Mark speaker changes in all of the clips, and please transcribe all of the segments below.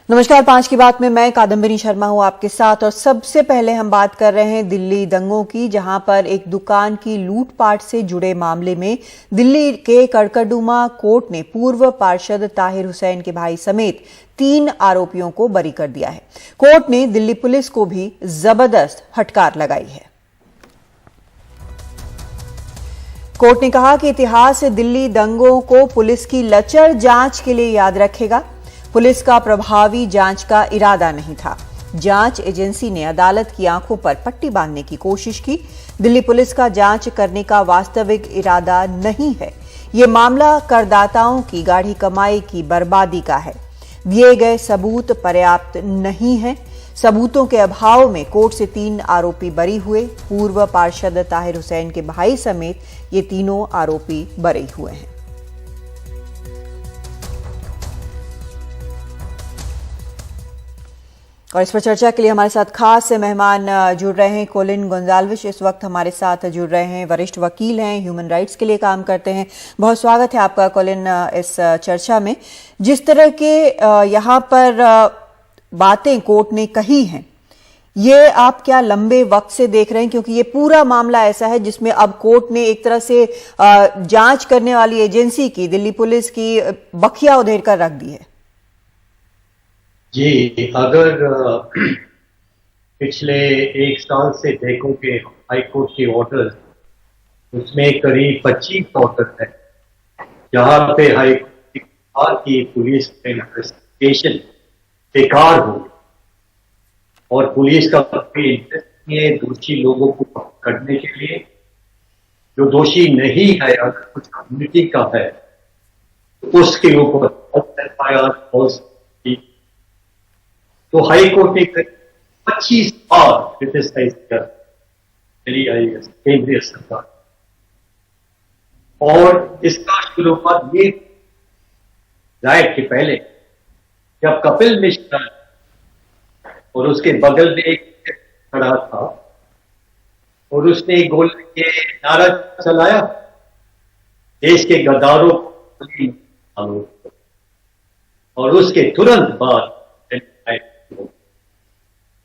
Speaker 1: नमस्कार, 5 की बात में मैं कादम्बरी शर्मा हूं आपके साथ। और सबसे पहले हम बात कर रहे हैं दिल्ली दंगों की, जहां पर एक दुकान की लूटपाट से जुड़े मामले में दिल्ली के कड़कड़डूमा कोर्ट ने पूर्व पार्षद ताहिर हुसैन के भाई समेत 3 आरोपियों को बरी कर दिया है। कोर्ट ने दिल्ली पुलिस को भी जबरदस्त फटकार लगाई है। कोर्ट ने कहा कि इतिहास दिल्ली दंगों को पुलिस की लचर जांच के लिए याद रखेगा। पुलिस का प्रभावी जांच का इरादा नहीं था। जांच एजेंसी ने अदालत की आंखों पर पट्टी बांधने की कोशिश की। दिल्ली पुलिस का जांच करने का वास्तविक इरादा नहीं है। ये मामला करदाताओं की गाढ़ी कमाई की बर्बादी का है। दिए गए सबूत पर्याप्त नहीं है। सबूतों के अभाव में कोर्ट से 3 आरोपी बरी हुए। पूर्व पार्षद ताहिर हुसैन के भाई समेत ये तीनों आरोपी बरी हुए हैं। और इस पर चर्चा के लिए हमारे साथ खास मेहमान जुड़ रहे हैं। कोलिन गोंजाल्विस इस वक्त हमारे साथ जुड़ रहे हैं, वरिष्ठ वकील हैं, ह्यूमन राइट्स के लिए काम करते हैं। बहुत स्वागत है आपका कोलिन इस चर्चा में। जिस तरह के यहाँ पर बातें कोर्ट ने कही हैं, ये आप क्या लंबे वक्त से देख रहे हैं? क्योंकि ये पूरा मामला ऐसा है जिसमें अब कोर्ट ने एक तरह से जांच करने वाली एजेंसी की, दिल्ली पुलिस की, बखिया उधेड़ कर रख दी है।
Speaker 2: जी, अगर पिछले 1 साल से देखोगे हाईकोर्ट के ऑर्डर, उसमें करीब 25 ऑर्डर है जहां पे हाईकोर्ट की पुलिस इन्वेस्टिगेशन बेकार हो और पुलिस का कोई इंटरेस्ट नहीं है दोषी लोगों को पकड़ने के लिए। जो दोषी नहीं है, अगर कुछ कम्युनिटी का है तो उसके ऊपर FIR तो हाई कोर्ट ने 25 बार क्रिटिसाइज कर केंद्रीय सरकार, और इसका शुरुआत ये राइट के पहले जब कपिल मिश्रा और उसके बगल में एक खड़ा था और उसने गोल के नारा चलाया, देश के गद्दारों को, और उसके तुरंत बाद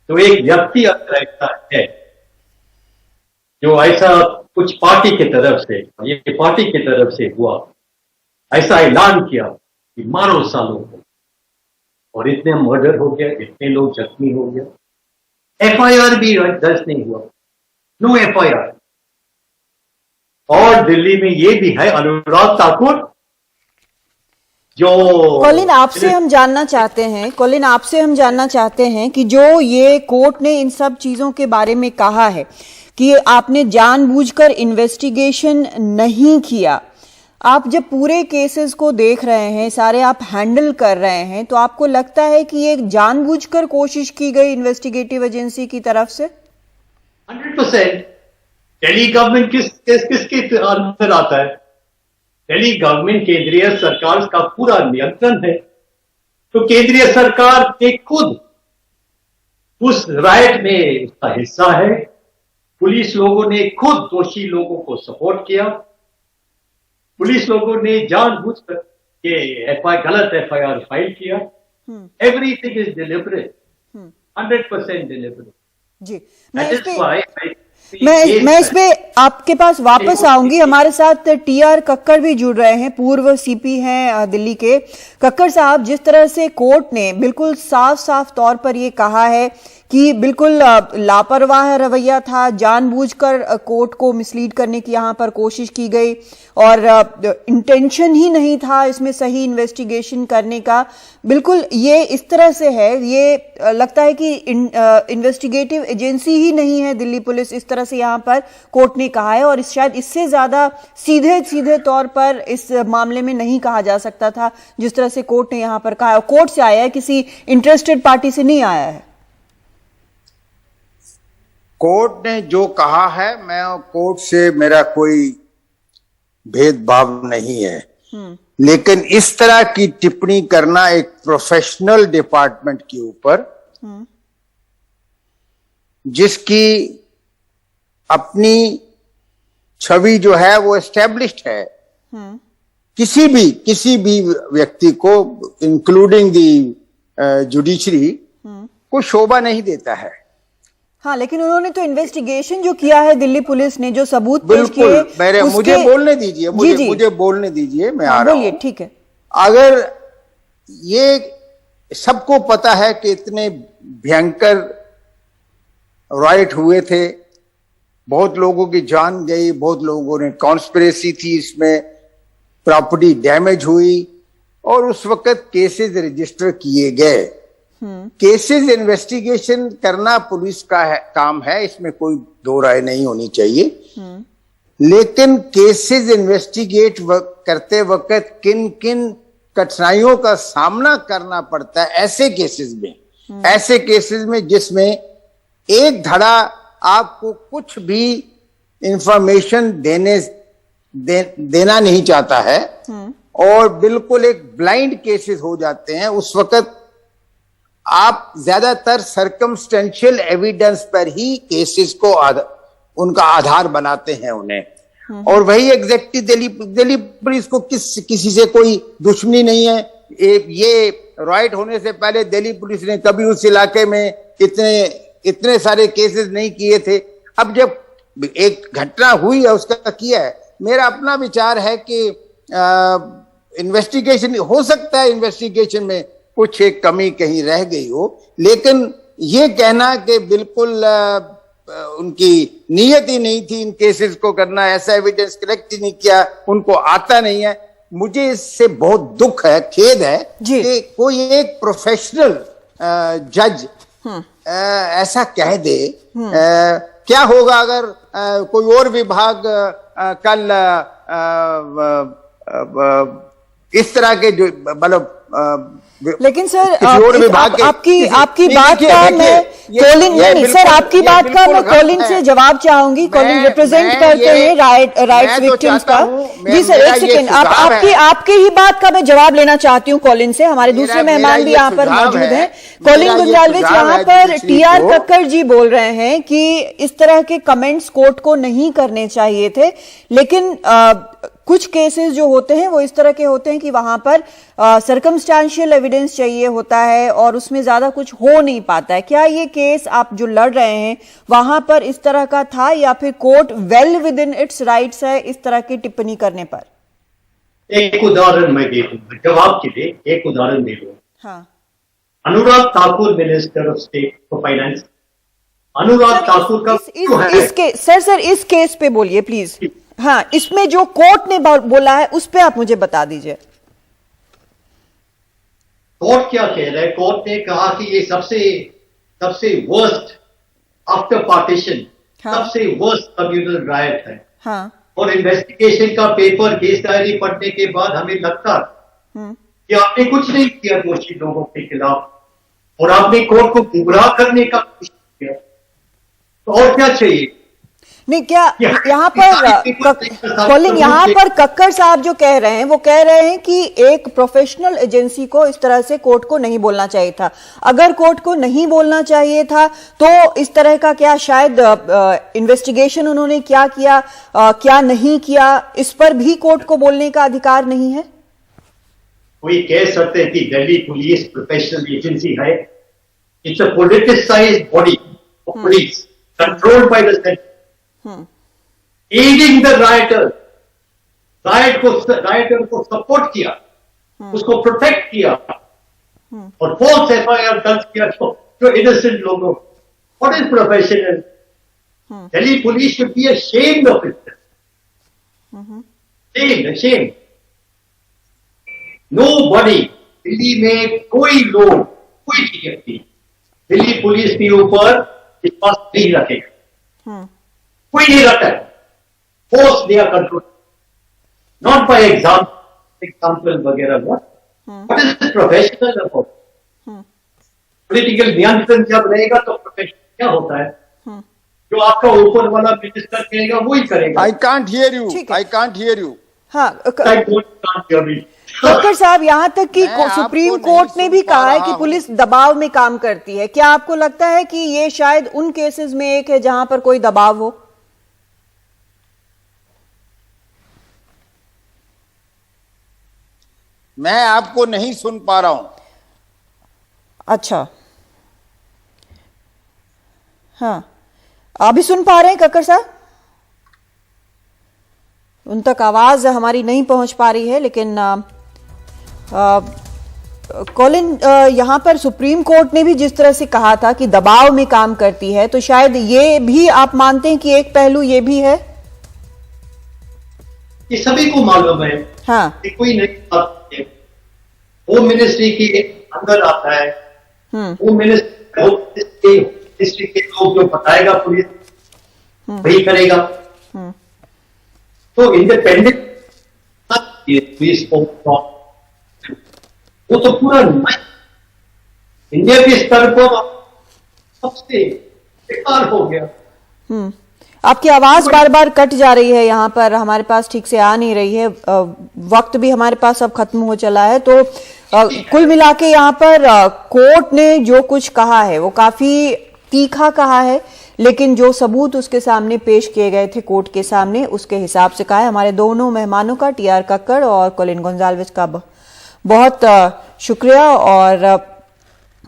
Speaker 2: तो एक व्यक्ति अगर ऐसा है जो ऐसा कुछ पार्टी की तरफ से, ये पार्टी की तरफ से हुआ, ऐसा ऐलान किया कि मारो सालों को, और इतने मर्डर हो गया, इतने लोग जख्मी हो गए, FIR भी दर्ज नहीं हुआ, नो FIR। और दिल्ली में ये भी है अनुराग ठाकुर जो
Speaker 1: कोलिन आपसे हम जानना चाहते हैं कि जो ये कोर्ट ने इन सब चीजों के बारे में कहा है कि आपने जानबूझकर इन्वेस्टिगेशन नहीं किया, आप जब पूरे केसेस को देख रहे हैं, सारे आप हैंडल कर रहे हैं, तो आपको लगता है कि ये जानबूझकर कोशिश की गई इन्वेस्टिगेटिव एजेंसी की तरफ से?
Speaker 2: 100%। दिल्ली गवर्नमेंट किसके अंदर आता है? दिल्ली गवर्नमेंट केंद्रीय सरकार का पूरा नियंत्रण है। तो केंद्रीय सरकार ने खुद उस राइट में उसका हिस्सा है। पुलिस लोगों ने खुद दोषी लोगों को सपोर्ट किया। पुलिस लोगों ने जानबूझकर ये गलत FIR फाइल किया। एवरीथिंग इज डिलिबरेट, 100% डिलिबरेट
Speaker 1: जी।
Speaker 2: मैं
Speaker 1: इस पे आपके पास वापस आऊंगी। हमारे साथ TR कक्कड़ भी जुड़ रहे हैं, पूर्व CP हैं दिल्ली के। कक्कड़ साहब, जिस तरह से कोर्ट ने बिल्कुल साफ साफ तौर पर ये कहा है कि बिल्कुल लापरवाह रवैया था, जानबूझकर कोर्ट को मिसलीड करने की यहाँ पर कोशिश की गई और इंटेंशन ही नहीं था इसमें सही इन्वेस्टिगेशन करने का, बिल्कुल ये इस तरह से है, ये लगता है कि इन्वेस्टिगेटिव एजेंसी ही नहीं है दिल्ली पुलिस, इस तरह से यहाँ पर कोर्ट ने कहा है। और शायद इससे ज्यादा सीधे तौर पर इस मामले में नहीं कहा जा सकता था जिस तरह से कोर्ट ने यहाँ पर कहा। कोर्ट से आया है, किसी इंटरेस्टेड पार्टी से नहीं आया है।
Speaker 3: कोर्ट ने जो कहा है, मैं कोर्ट से मेरा कोई भेदभाव नहीं है, लेकिन इस तरह की टिप्पणी करना एक प्रोफेशनल डिपार्टमेंट के ऊपर, जिसकी अपनी छवि जो है वो एस्टेब्लिश्ड है, किसी भी व्यक्ति को, इंक्लूडिंग दी जुडिशरी को शोभा नहीं देता है।
Speaker 1: हाँ, लेकिन उन्होंने तो इन्वेस्टिगेशन जो किया है दिल्ली पुलिस ने, जो सबूत पेश किए,
Speaker 3: बिल्कुल, मुझे बोलने दीजिए, मुझे बोलने दीजिए, मैं आ रहा हूं।
Speaker 1: बोलिए, ठीक है।
Speaker 3: अगर ये सबको पता है कि इतने भयंकर राइट हुए थे, बहुत लोगों की जान गई, बहुत लोगों ने कॉन्स्पिरेसी थी, इसमें प्रॉपर्टी डैमेज हुई, और उस वक्त केसेस रजिस्टर किए गए। केसेस इन्वेस्टिगेशन करना पुलिस का काम है, इसमें कोई दो राय नहीं होनी चाहिए। लेकिन केसेस इन्वेस्टिगेट करते वक्त किन किन कठिनाइयों का सामना करना पड़ता है ऐसे केसेस में जिसमें एक धड़ा आपको कुछ भी इंफॉर्मेशन देना नहीं चाहता है, और बिल्कुल एक ब्लाइंड केसेस हो जाते हैं, उस वक्त आप ज्यादातर सर्कमस्टेंशियल एविडेंस पर ही केसेस को उनका आधार बनाते हैं उन्हें। और वही एग्जैक्टली दिल्ली पुलिस को किसी से कोई दुश्मनी नहीं है। ये राइट होने से पहले दिल्ली पुलिस ने कभी उस इलाके में इतने सारे केसेस नहीं किए थे। अब जब एक घटना हुई है उसका किया है। मेरा अपना विचार है कि इन्वेस्टिगेशन हो सकता है, इन्वेस्टिगेशन में कुछ एक कमी कहीं रह गई हो, लेकिन ये कहना कि बिल्कुल उनकी नीयत ही नहीं थी इन केसेस को करना, ऐसा एविडेंस कलेक्ट ही नहीं किया, उनको आता नहीं है, मुझे इससे बहुत दुख है, खेद है कि कोई एक प्रोफेशनल जज ऐसा कह दे। क्या होगा अगर कोई और विभाग कल इस तरह के जो मतलब
Speaker 1: लेकिन सर आपकी बात का मैं कॉलिंग नहीं सर आपकी बात का मैं कॉलिंग से जवाब चाहूंगी। कॉलिंग रिप्रेजेंट करते हैं राइट्स विक्टिम्स का। जी सर, एक सेकंड, आपके ही बात का मैं जवाब लेना चाहती हूँ कॉलिंग से। हमारे दूसरे मेहमान भी यहाँ पर मौजूद हैं। कॉलिंग गुंजालविच, यहाँ पर टीआर कक्कर जी बोल रहे हैं कि इस तरह के कमेंट्स कोर्ट को नहीं करने चाहिए थे, लेकिन कुछ केसेस जो होते हैं वो इस तरह के होते हैं कि वहां पर सर्कमस्टेंशियल एविडेंस चाहिए होता है और उसमें ज्यादा कुछ हो नहीं पाता है। क्या ये केस आप जो लड़ रहे हैं वहां पर इस तरह का था, या फिर court well with in its rights है इस तरह की टिप्पणी करने पर?
Speaker 2: एक उदाहरण मैं दे दूंगा जवाब के लिए, एक उदाहरण दे दूंगा।
Speaker 1: हाँ,
Speaker 2: Anurag Thakur, minister of state for finance, Anurag Thakur का
Speaker 1: सर इस केस पे बोलिए प्लीज। हाँ, इसमें जो कोर्ट ने बोला है उस पे आप मुझे बता दीजिए।
Speaker 2: कोर्ट क्या कह रहा है? कोर्ट ने कहा कि ये सबसे वर्स्ट आफ्टर पार्टीशन, सबसे वर्स्ट कम्युनल राइट है।
Speaker 1: हाँ,
Speaker 2: और इन्वेस्टिगेशन का पेपर, केस डायरी पढ़ने के बाद हमें लगता कि आपने कुछ नहीं किया दोषी लोगों के खिलाफ, और आपने कोर्ट को गुमराह करने का कोशिश किया, तो और क्या चाहिए?
Speaker 1: नहीं, क्या यहाँ पर कॉलिंग, यहाँ पर कक्कर साहब जो कह रहे हैं वो कह रहे हैं कि एक प्रोफेशनल एजेंसी को इस तरह से कोर्ट को नहीं बोलना चाहिए था। अगर कोर्ट को नहीं बोलना चाहिए था तो इस तरह का क्या शायद इन्वेस्टिगेशन उन्होंने क्या किया क्या नहीं किया, इस पर भी कोर्ट को बोलने का अधिकार नहीं है?
Speaker 2: कोई कह सकते हैं कि दिल्ली पुलिस प्रोफेशनल एजेंसी है। It's a politicised body of police controlled by the centre, adding the writer को सपोर्ट किया, उसको प्रोटेक्ट किया, और फॉल्स एफआईआर दर्ज किया जो इनोसेंट लोगों। What is professional? Delhi police should be ashamed of it. Ashamed. Nobody, Delhi में कोई लोग, कोई व्यक्ति दिल्ली पुलिस के ऊपर विश्वास नहीं रखेगा। कोई नहीं रखता है। फोर्स दिया कंट्रोल, नॉट बाय एग्जाम्पल वगैरह। What is professional about? Political नियंत्रण जब रहेगा तो प्रोफेशनल क्या होता है? जो आपका ऊपर वाला मिनिस्टर कहेगा वही करेगा।
Speaker 3: I can't hear you.
Speaker 1: हाँ, कक्कर साहब, यहाँ तक कि सुप्रीम कोर्ट ने भी कहा है कि पुलिस दबाव में काम करती है। क्या आपको लगता है कि ये शायद उन केसेस में एक है जहां पर कोई दबाव हो?
Speaker 3: मैं आपको नहीं सुन पा रहा हूं।
Speaker 1: अच्छा, हाँ, अभी सुन पा रहे हैं कक्कड़ साहब? उन तक आवाज हमारी नहीं पहुंच पा रही है, लेकिन कॉलिन, यहाँ पर सुप्रीम कोर्ट ने भी जिस तरह से कहा था कि दबाव में काम करती है, तो शायद ये भी आप मानते हैं कि एक पहलू ये भी है?
Speaker 2: ये सभी को मालूम है।
Speaker 1: हाँ,
Speaker 2: कि कोई नहीं, होम मिनिस्ट्री के अंदर आता है, होम मिनिस्ट्री के लोग जो बताएगा पुलिस वही करेगा। तो इंडिपेंडेंट पुलिस वो तो पूरा इंडिया के स्तर पर सबसे बेकार हो गया।
Speaker 1: आपकी आवाज बार बार कट जा रही है, यहाँ पर हमारे पास ठीक से आ नहीं रही है। वक्त भी हमारे पास अब खत्म हो चला है, तो कुल मिला के यहाँ पर कोर्ट ने जो कुछ कहा है वो काफी तीखा कहा है, लेकिन जो सबूत उसके सामने पेश किए गए थे कोर्ट के सामने, उसके हिसाब से कहा है। हमारे दोनों मेहमानों का, टीआर कक्कड़ और कॉलिन गोंजाल्विस का बहुत शुक्रिया। और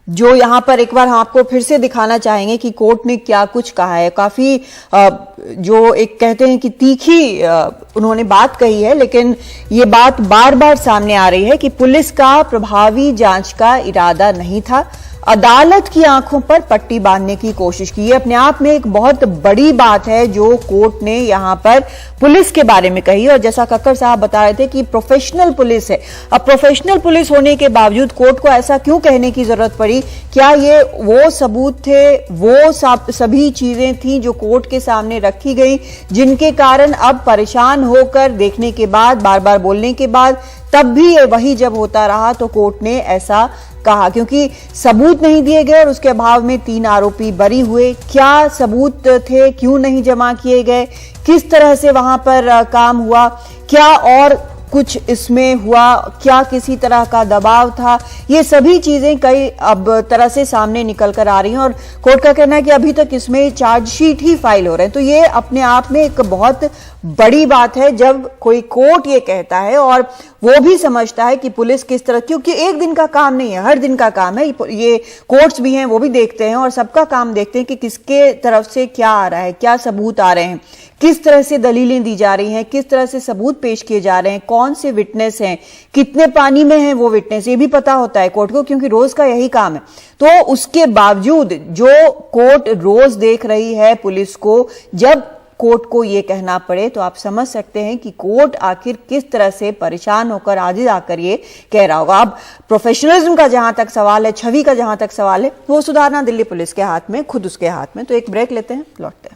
Speaker 1: जो यहाँ पर एक बार हम आपको फिर से दिखाना चाहेंगे कि कोर्ट ने क्या कुछ कहा है। काफी जो एक कहते हैं कि तीखी उन्होंने बात कही है, लेकिन ये बात बार बार सामने आ रही है कि पुलिस का प्रभावी जांच का इरादा नहीं था, अदालत की आंखों पर पट्टी बांधने की कोशिश की। ये अपने आप में एक बहुत बड़ी बात है जो कोर्ट ने यहाँ पर पुलिस के बारे में कही। और जैसा कक्कड़ साहब बता रहे थे कि प्रोफेशनल पुलिस है, अब प्रोफेशनल पुलिस होने के बावजूद कोर्ट को ऐसा क्यों कहने की जरूरत पड़ी? क्या ये वो सबूत थे, वो सभी चीजें थी जो कोर्ट के सामने रखी गई, जिनके कारण अब परेशान होकर देखने के बाद, बार बार बोलने के बाद, तब भी ये वही जब होता रहा तो कोर्ट ने ऐसा कहा? क्योंकि सबूत नहीं दिए गए और उसके अभाव में 3 आरोपी बरी हुए। क्या सबूत थे, क्यों नहीं जमा किए गए, किस तरह से वहां पर काम हुआ, क्या और कुछ इसमें हुआ, क्या किसी तरह का दबाव था, ये सभी चीजें कई अब तरह से सामने निकल कर आ रही हैं। और कोर्ट का कहना है कि अभी तक इसमें चार्जशीट ही फाइल हो रहे हैं। तो ये अपने आप में एक बहुत बड़ी बात है जब कोई कोर्ट ये कहता है और वो भी समझता है कि पुलिस किस तरह, क्योंकि एक दिन का काम नहीं है, हर दिन का काम है। ये कोर्ट्स भी हैं, वो भी देखते हैं और सबका काम देखते हैं कि किसके तरफ से क्या आ रहा है, क्या सबूत आ रहे हैं, किस तरह से दलीलें दी जा रही हैं, किस तरह से सबूत पेश किए जा रहे हैं, कौन से विटनेस हैं, कितने पानी में हैं वो विटनेस, ये भी पता होता है कोर्ट को, क्योंकि रोज का यही काम है। तो उसके बावजूद जो कोर्ट रोज देख रही है पुलिस को, जब कोर्ट को यह कहना पड़े तो आप समझ सकते हैं कि कोर्ट आखिर किस तरह से परेशान होकर आज आकर ये कह रहा होगा। अब प्रोफेशनलिज्म का जहां तक सवाल है, छवि का जहां तक सवाल है, वो सुधारना दिल्ली पुलिस के हाथ में, खुद उसके हाथ में। तो एक ब्रेक लेते हैं, लौटते हैं।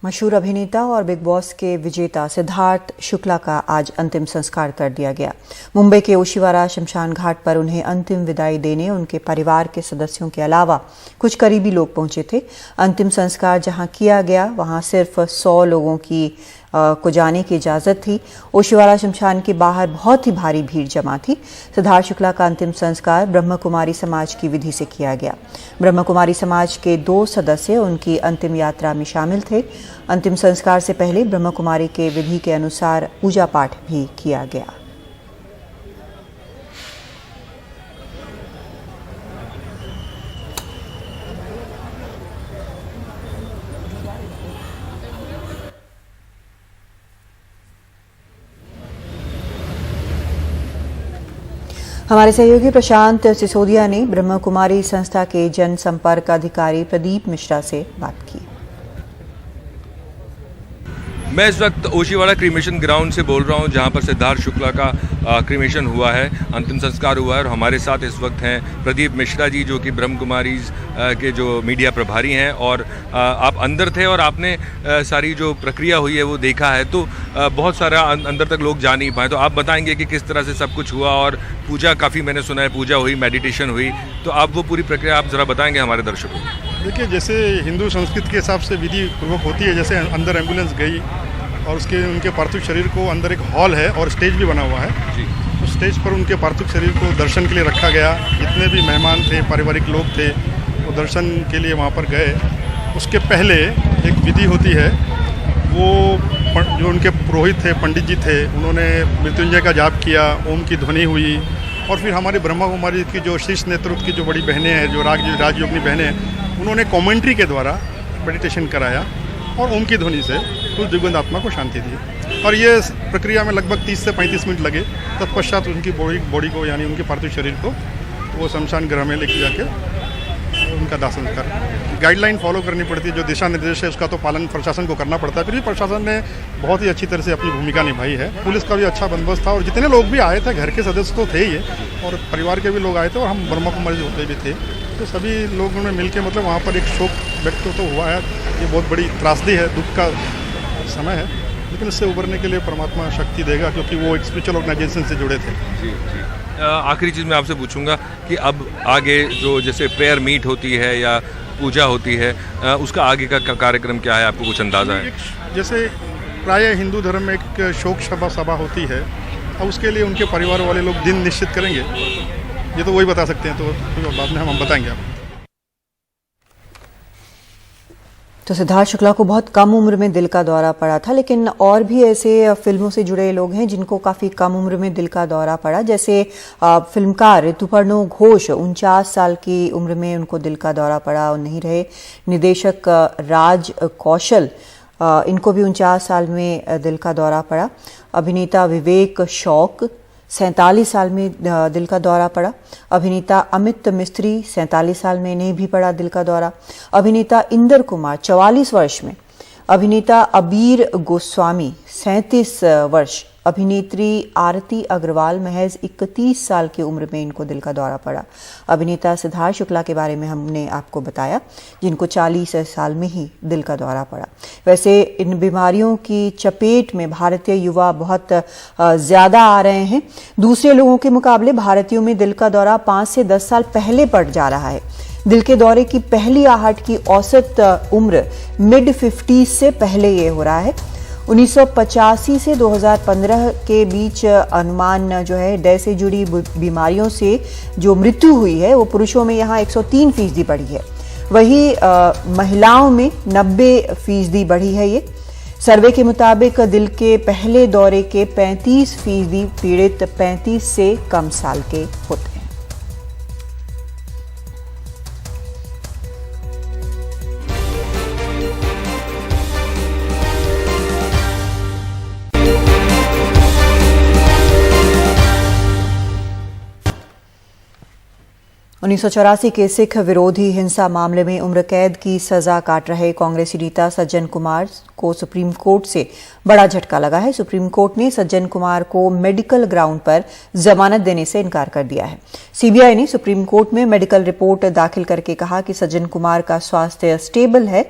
Speaker 1: मशहूर अभिनेता और बिग बॉस के विजेता सिद्धार्थ शुक्ला का आज अंतिम संस्कार कर दिया गया। मुंबई के ओशिवारा शमशान घाट पर उन्हें अंतिम विदाई देने उनके परिवार के सदस्यों के अलावा कुछ करीबी लोग पहुंचे थे। अंतिम संस्कार जहां किया गया वहां सिर्फ 100 लोगों को जाने की इजाज़त थी। ओशिवारा शमशान के बाहर बहुत ही भारी भीड़ जमा थी। सिद्धार्थ शुक्ला का अंतिम संस्कार ब्रह्म कुमारी समाज की विधि से किया गया। ब्रह्म कुमारी समाज के 2 सदस्य उनकी अंतिम यात्रा में शामिल थे। अंतिम संस्कार से पहले ब्रह्म कुमारी के विधि के अनुसार पूजा पाठ भी किया गया। हमारे सहयोगी प्रशांत सिसोदिया ने ब्रह्म कुमारी संस्था के जनसंपर्क अधिकारी प्रदीप मिश्रा से बात की।
Speaker 4: मैं इस वक्त ओशिवाड़ा क्रीमेशन ग्राउंड से बोल रहा हूं, जहां पर सिद्धार्थ शुक्ला का क्रीमेशन हुआ है, अंतिम संस्कार हुआ है। और हमारे साथ इस वक्त हैं प्रदीप मिश्रा जी, जो कि ब्रह्म कुमारी के जो मीडिया प्रभारी हैं। और आप अंदर थे और आपने सारी जो प्रक्रिया हुई है वो देखा है, तो बहुत सारा अंदर तक लोग जा नहीं पाए। तो आप बताएंगे कि किस तरह से सब कुछ हुआ। और पूजा काफ़ी मैंने सुना है, पूजा हुई, मेडिटेशन हुई, तो आप वो पूरी प्रक्रिया आप ज़रा बताएंगे हमारे दर्शकों को।
Speaker 5: देखिए, जैसे हिंदू संस्कृति के हिसाब से विधि पूर्वक होती है, जैसे अंदर एम्बुलेंस गई और उसके उनके पार्थिव शरीर को अंदर एक हॉल है और स्टेज भी बना हुआ है जी। उस स्टेज पर उनके पार्थिव शरीर को दर्शन के लिए रखा गया। जितने भी मेहमान थे, पारिवारिक लोग थे, वो दर्शन के लिए वहाँ पर गए। उसके पहले एक विधि होती है, वो जो उनके पुरोहित थे, पंडित जी थे, उन्होंने मृत्युंजय का जाप किया, ओम की ध्वनि हुई और फिर हमारी ब्रह्मा कुमारी की जो शीर्ष नेतृत्व की जो बड़ी बहनें हैं, जो राजयोगिनी बहनें हैं, उन्होंने कमेंट्री के द्वारा मेडिटेशन कराया और ओम की ध्वनि से उस दिव्यंत आत्मा को शांति दी। और ये प्रक्रिया में लगभग 30 से 35 मिनट लगे। तत्पश्चात उनकी बॉडी को यानी उनके पार्थिव शरीर को वो शमशान गृह में लेके जाके उनका दाह संस्कार। गाइडलाइन फॉलो करनी पड़ती है, जो दिशा निर्देश है उसका तो पालन प्रशासन को करना पड़ता है। फिर भी प्रशासन ने बहुत ही अच्छी तरह से अपनी भूमिका निभाई है। पुलिस का भी अच्छा बंदोबस्त था और जितने लोग भी आए थे, घर के सदस्य तो थे ही और परिवार के भी लोग आए थे और हम ब्रह्मा कुमारी होते भी थे, तो सभी लोगों ने मिलकर मतलब वहाँ पर एक शोक व्यक्त तो हुआ है। ये बहुत बड़ी त्रासदी है, दुख का समय है, लेकिन इससे उभरने के लिए परमात्मा शक्ति देगा, क्योंकि वो एक स्पिरिचुअल ऑर्गेनाइजेशन से जुड़े थे।
Speaker 4: जी जी। आखिरी चीज़ मैं आपसे पूछूंगा कि अब आगे जो जैसे प्रेयर मीट होती है या पूजा होती है, उसका आगे का कार्यक्रम क्या है, आपको कुछ अंदाज़ा है?
Speaker 5: जैसे प्राय हिंदू धर्म में एक शोक सभा होती है और उसके लिए उनके परिवार वाले लोग दिन निश्चित करेंगे, ये तो वही बता सकते हैं, तो बाद में हम बताएंगे आपको।
Speaker 1: तो सिद्धार्थ शुक्ला को बहुत कम उम्र में दिल का दौरा पड़ा था, लेकिन और भी ऐसे फिल्मों से जुड़े लोग हैं जिनको काफी कम उम्र में दिल का दौरा पड़ा। जैसे फिल्मकार ऋतुपर्णो घोष 49 साल की उम्र में उनको दिल का दौरा पड़ा और नहीं रहे। निर्देशक राज कौशल, इनको भी 49 साल में दिल का दौरा पड़ा। अभिनेता विवेक शौक 47 साल में दिल का दौरा पड़ा। अभिनेता अमित मिस्त्री 47 साल में इन्हें भी पड़ा दिल का दौरा। अभिनेता इंदर कुमार 44 वर्ष में। अभिनेता अबीर गोस्वामी 37 वर्ष। अभिनेत्री आरती अग्रवाल महज 31 साल की उम्र में इनको दिल का दौरा पड़ा। अभिनेता सिद्धार्थ शुक्ला के बारे में हमने आपको बताया, जिनको 40 साल में ही दिल का दौरा पड़ा। वैसे इन बीमारियों की चपेट में भारतीय युवा बहुत ज्यादा आ रहे हैं। दूसरे लोगों के मुकाबले भारतीयों में दिल का दौरा 5 से 10 साल पहले पड़ जा रहा है। दिल के दौरे की पहली आहट की औसत उम्र मिड 50 से पहले ये हो रहा है। 1985 से 2015 के बीच अनुमान जो है हृदय से जुड़ी बीमारियों से जो मृत्यु हुई है वो पुरुषों में यहाँ 103% बढ़ी है, वही महिलाओं में 90% बढ़ी है। ये सर्वे के मुताबिक दिल के पहले दौरे के 35% पीड़ित 35 से कम साल के होते हैं। उन्नीस 1984 के सिख विरोधी हिंसा मामले में उम्र कैद की सजा काट रहे कांग्रेसी नेता सज्जन कुमार को सुप्रीम कोर्ट से बड़ा झटका लगा है। सुप्रीम कोर्ट ने सज्जन कुमार को मेडिकल ग्राउंड पर जमानत देने से इनकार कर दिया है। सीबीआई ने सुप्रीम कोर्ट में मेडिकल रिपोर्ट दाखिल करके कहा कि सज्जन कुमार का स्वास्थ्य स्टेबल है,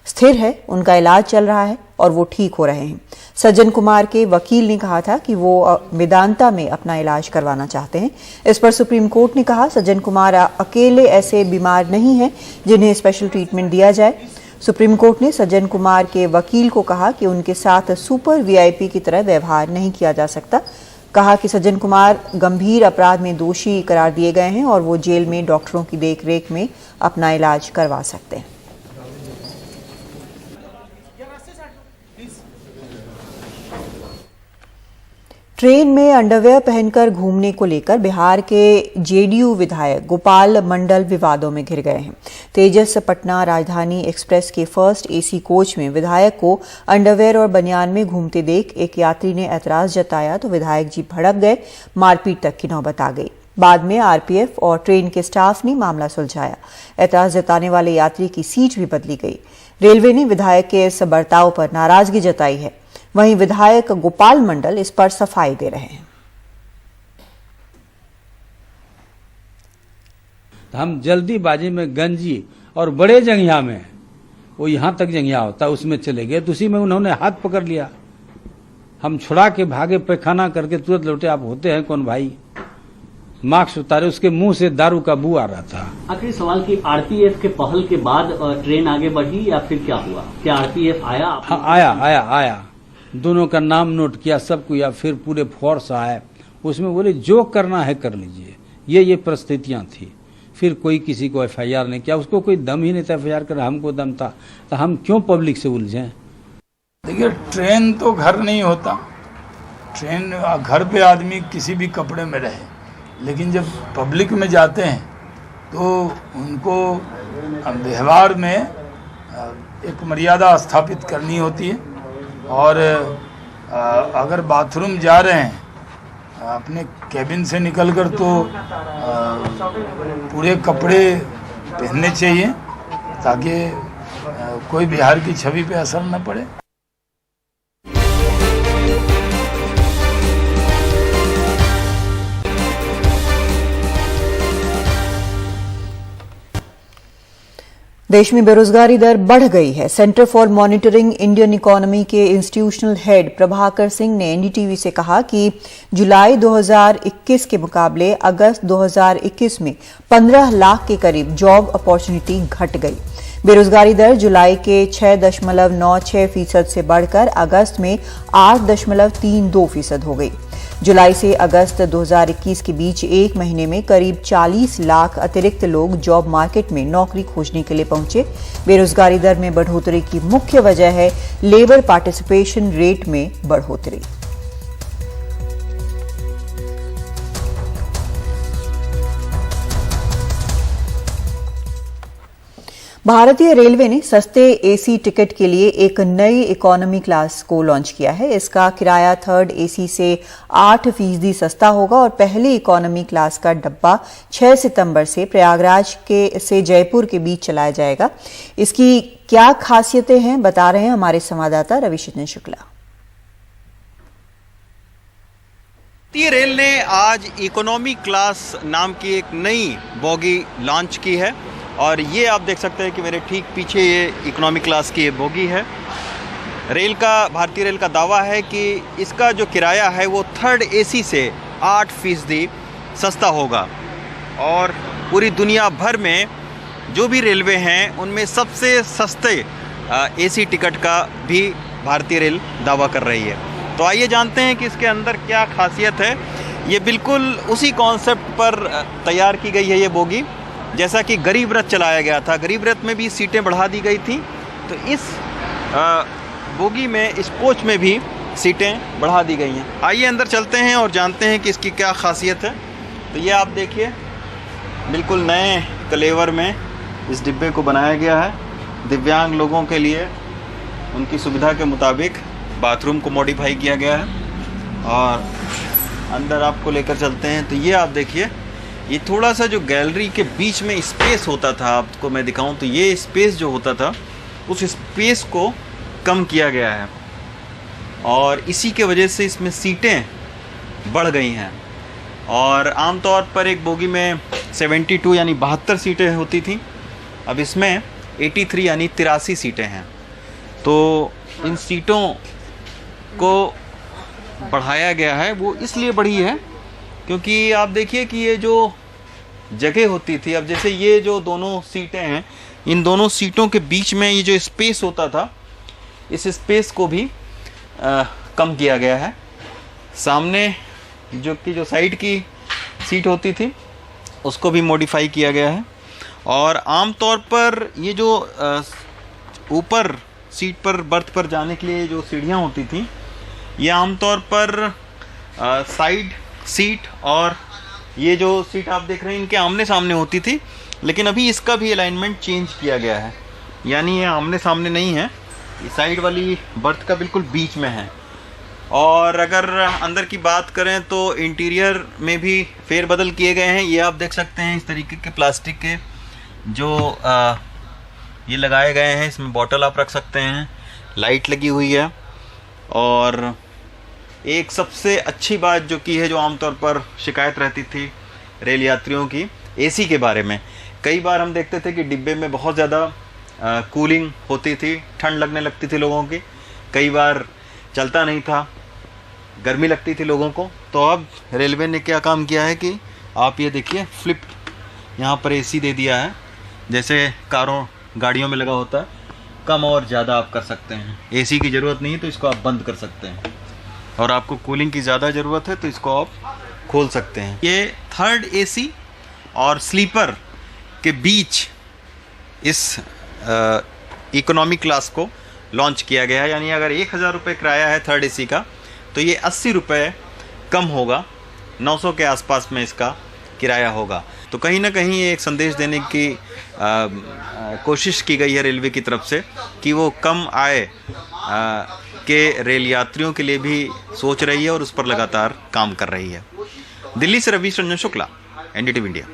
Speaker 1: स्थिर है, उनका इलाज चल रहा है और वो ठीक हो रहे हैं। सज्जन कुमार के वकील ने कहा था कि वो मेदांता में अपना इलाज करवाना चाहते हैं। इस पर सुप्रीम कोर्ट ने कहा सज्जन कुमार अकेले ऐसे बीमार नहीं हैं जिन्हें स्पेशल ट्रीटमेंट दिया जाए। सुप्रीम कोर्ट ने सज्जन कुमार के वकील को कहा कि उनके साथ सुपर वीआईपी की तरह व्यवहार नहीं किया जा सकता। कहा कि सज्जन कुमार गंभीर अपराध में दोषी करार दिए गए हैं और वो जेल में डॉक्टरों की देखरेख में अपना इलाज करवा सकते हैं। ट्रेन में अंडरवेयर पहनकर घूमने को लेकर बिहार के जेडीयू विधायक गोपाल मंडल विवादों में घिर गए हैं। तेजस पटना राजधानी एक्सप्रेस के फर्स्ट एसी कोच में विधायक को अंडरवेयर और बनियान में घूमते देख एक यात्री ने ऐतराज जताया तो विधायक जी भड़क गए, मारपीट तक की नौबत आ गई। बाद में आरपीएफ और ट्रेन के स्टाफ ने मामला सुलझाया। ऐतराज जताने वाले यात्री की सीट भी बदली गई। रेलवे ने विधायक के इस बर्ताव पर नाराजगी जताई है। वहीं विधायक गोपाल मंडल इस पर सफाई दे रहे हैं।
Speaker 6: हम जल्दीबाजी में गंजी और बड़े जंगिया में, वो यहाँ तक जंगिया होता है उसमें चले गए, तो उसी में उन्होंने हाथ पकड़ लिया। हम छुड़ा के भागे, पैखाना करके तुरंत लौटे। आप होते हैं कौन भाई? मास्क उतारे, उसके मुंह से दारू का बू आ रहा था।
Speaker 7: आखिरी सवाल की आरपीएफ के पहल के बाद ट्रेन आगे बढ़ी या फिर क्या हुआ? क्या आरपीएफ आया?
Speaker 6: हाँ, आया। दोनों का नाम नोट किया, सब किया, फिर पूरे फोर्स आए, उसमें बोले जो करना है कर लीजिए। ये परिस्थितियां थी। फिर कोई किसी को एफआईआर नहीं किया, उसको कोई दम ही नहीं था एफआईआर कर, हमको दम था, तो हम क्यों पब्लिक से उलझें।
Speaker 8: देखिए, ट्रेन तो घर नहीं होता, ट्रेन घर पे आदमी किसी भी कपड़े में रहे, लेकिन जब पब्लिक में जाते हैं तो उनको व्यवहार में एक मर्यादा स्थापित करनी होती है। और अगर बाथरूम जा रहे हैं अपने कैबिन से निकलकर तो पूरे कपड़े पहनने चाहिए ताकि कोई बिहार की छवि पे असर न पड़े।
Speaker 1: देश में बेरोजगारी दर बढ़ गई है। Centre for monitoring Indian economy के इंस्टीट्यूशनल हेड प्रभाकर सिंह ने एनडीटीवी से कहा कि जुलाई 2021 के मुकाबले अगस्त 2021 में 15 लाख के करीब जॉब अपॉर्चुनिटी घट गई। बेरोजगारी दर जुलाई के 6.96% से बढ़कर अगस्त में 8.32% हो गई। जुलाई से अगस्त 2021 के बीच एक महीने में करीब 40 लाख अतिरिक्त लोग जॉब मार्केट में नौकरी खोजने के लिए पहुंचे। बेरोजगारी दर में बढ़ोतरी की मुख्य वजह है लेबर पार्टिसिपेशन रेट में बढ़ोतरी। भारतीय रेलवे ने सस्ते एसी टिकट के लिए एक नई इकोनॉमी क्लास को लॉन्च किया है। इसका किराया थर्ड एसी से 8% सस्ता होगा और पहली इकोनॉमी क्लास का डब्बा 6 सितंबर से प्रयागराज से जयपुर के बीच चलाया जाएगा। इसकी क्या खासियतें हैं, बता रहे हैं हमारे संवाददाता रविशंकर शुक्ला।
Speaker 9: भारतीय रेल ने आज इकोनॉमी क्लास नाम की एक नई बोगी लॉन्च की है और ये आप देख सकते हैं कि मेरे ठीक पीछे ये इकोनॉमी क्लास की ये बोगी है। भारतीय रेल का दावा है कि इसका जो किराया है वो थर्ड एसी से 8% सस्ता होगा और पूरी दुनिया भर में जो भी रेलवे हैं उनमें सबसे सस्ते एसी टिकट का भी भारतीय रेल दावा कर रही है। तो आइए जानते हैं कि इसके अंदर क्या खासियत है। ये बिल्कुल उसी कॉन्सेप्ट पर तैयार की गई है ये बोगी जैसा कि गरीब रथ चलाया गया था। गरीब रथ में भी सीटें बढ़ा दी गई थी, तो इस बोगी में, इस कोच में भी सीटें बढ़ा दी गई हैं। आइए अंदर चलते हैं और जानते हैं कि इसकी क्या खासियत है। तो ये आप देखिए, बिल्कुल नए कलेवर में इस डिब्बे को बनाया गया है। दिव्यांग लोगों के लिए उनकी सुविधा के मुताबिक बाथरूम को मॉडिफाई किया गया है और अंदर आपको लेकर चलते हैं। तो ये आप देखिए, ये थोड़ा सा जो गैलरी के बीच में स्पेस होता था, आपको मैं दिखाऊं तो ये स्पेस जो होता था उस स्पेस को कम किया गया है और इसी के वजह से इसमें सीटें बढ़ गई हैं। और आमतौर पर एक बोगी में 72 यानी 72 सीटें होती थी, अब इसमें 83 यानी 83 सीटें हैं। तो इन सीटों को बढ़ाया गया है। वो इसलिए बढ़ी है क्योंकि आप देखिए कि ये जो जगह होती थी, अब जैसे ये जो दोनों सीटें हैं, इन दोनों सीटों के बीच में ये जो स्पेस होता था, इस स्पेस को भी कम किया गया है। सामने जो साइड की सीट होती थी उसको भी मॉडिफाई किया गया है और आमतौर पर ये जो ऊपर सीट पर, बर्थ पर जाने के लिए जो सीढ़ियाँ होती थी, ये आमतौर पर साइड सीट और ये जो सीट आप देख रहे हैं इनके आमने सामने होती थी, लेकिन अभी इसका भी अलाइनमेंट चेंज किया गया है, यानी ये आमने सामने नहीं है, ये साइड वाली बर्थ का बिल्कुल बीच में है। और अगर अंदर की बात करें तो इंटीरियर में भी फेरबदल किए गए हैं। ये आप देख सकते हैं, इस तरीके के प्लास्टिक के जो ये लगाए गए हैं, इसमें बॉटल आप रख सकते हैं, लाइट लगी हुई है। और एक सबसे अच्छी बात जो की है, जो आमतौर पर शिकायत रहती थी रेल यात्रियों की एसी के बारे में, कई बार हम देखते थे कि डिब्बे में बहुत ज़्यादा कूलिंग होती थी, ठंड लगने लगती थी लोगों की, कई बार चलता नहीं था, गर्मी लगती थी लोगों को। तो अब रेलवे ने क्या काम किया है कि आप ये देखिए, फ्लिप यहाँ पर एसी दे दिया है, जैसे कारों गाड़ियों में लगा होता है कम और ज़्यादा आप कर सकते हैं। एसी की ज़रूरत नहीं है तो इसको आप बंद कर सकते हैं, और आपको कूलिंग की ज़्यादा ज़रूरत है तो इसको आप खोल सकते हैं। ये थर्ड एसी और स्लीपर के बीच इस इकोनॉमी क्लास को लॉन्च किया गया है। यानी अगर 1000 रुपये किराया है थर्ड एसी का, तो ये 80 रुपये कम होगा, 900 के आसपास में इसका किराया होगा। तो कहीं ना कहीं ये एक संदेश देने की कोशिश की गई है रेलवे की तरफ से कि वो कम आय के रेल यात्रियों के लिए भी सोच रही है और उस पर लगातार काम कर रही है। दिल्ली से रवीश रंजन शुक्ला, एनडीटीवी इंडिया।